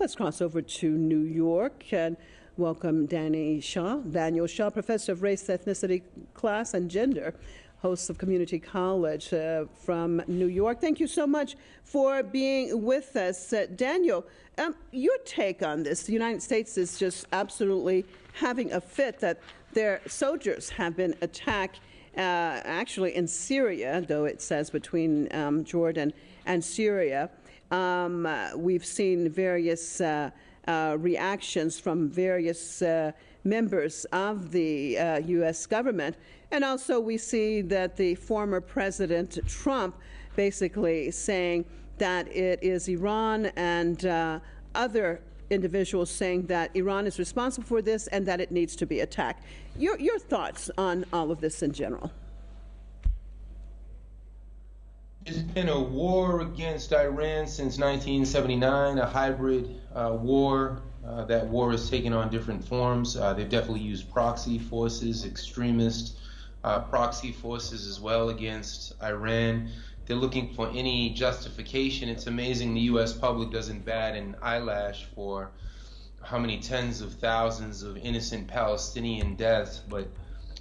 Let's cross over to New York and welcome Daniel Shaw, professor of race, ethnicity, class, and gender, host of Community College from New York. Thank you so much for being with us. Daniel, your take on this. The United States is just absolutely having a fit that their soldiers have been attacked actually in Syria, though it says between Jordan and Syria. We've seen various reactions from various members of the U.S. government. And also we see that the former President Trump basically saying that it is Iran and other individuals saying that Iran is responsible for this and that it needs to be attacked. Your thoughts on all of this in general? There's been a war against Iran since 1979, a hybrid war. That war has taken on different forms. They've definitely used proxy forces, extremist proxy forces as well against Iran. They're looking for any justification. It's amazing the U.S. public doesn't bat an eyelash for how many tens of thousands of innocent Palestinian deaths, but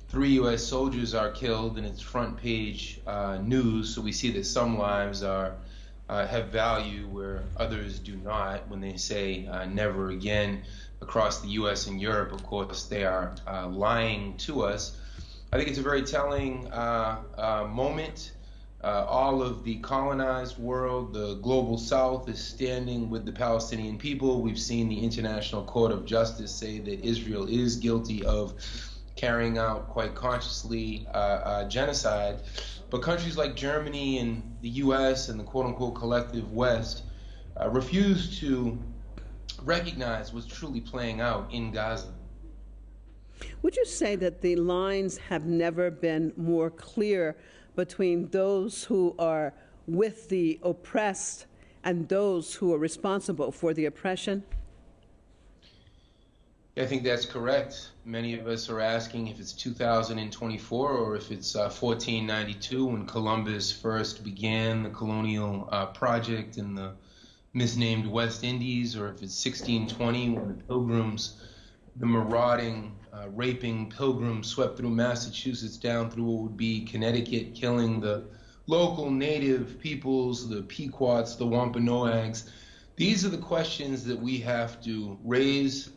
3 U.S. soldiers are killed, and it's front page news. So we see that some lives have value where others do not. When they say never again across the U.S. and Europe, of course, they are lying to us. I think it's a very telling moment. All of the colonized world, the global South, is standing with the Palestinian people. We've seen the International Court of Justice say that Israel is guilty of carrying out quite consciously genocide. But countries like Germany and the U.S. and the quote-unquote collective West refuse to recognize what's truly playing out in Gaza. Would you say that the lines have never been more clear between those who are with the oppressed and those who are responsible for the oppression? I think that's correct. Many of us are asking if it's 2024 or if it's 1492 when Columbus first began the colonial project in the misnamed West Indies, or if it's 1620 when the Pilgrims, the marauding, raping Pilgrims swept through Massachusetts down through what would be Connecticut, killing the local native peoples, the Pequots, the Wampanoags. These are the questions that we have to raise.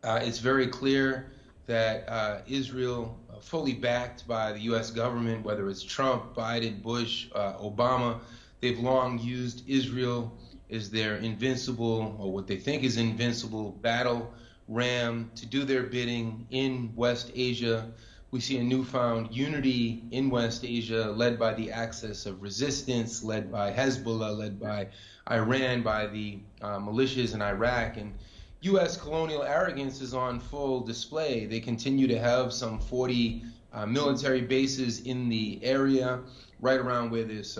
It's very clear that Israel, fully backed by the U.S. government, whether it's Trump, Biden, Bush, Obama, they've long used Israel as their invincible, or what they think is invincible, battle ram to do their bidding in West Asia. We see a newfound unity in West Asia led by the axis of resistance, led by Hezbollah, led by Iran, by the militias in Iraq. And U.S. colonial arrogance is on full display. They continue to have some 40 military bases in the area, right around where this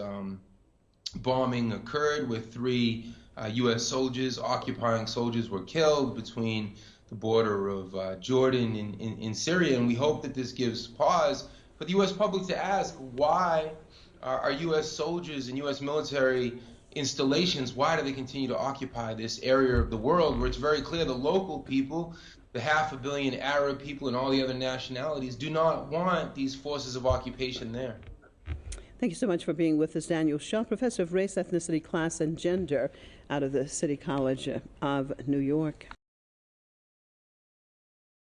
bombing occurred, where 3 U.S. soldiers, occupying soldiers, were killed between the border of Jordan in Syria. And we hope that this gives pause for the U.S. public to ask, why are U.S. soldiers and U.S. military installations, why do they continue to occupy this area of the world where it's very clear the local people, the 500 million Arab people and all the other nationalities, do not want these forces of occupation there? Thank you so much for being with us, Daniel Shaw, professor of race, ethnicity, class, and gender out of the City College of New York.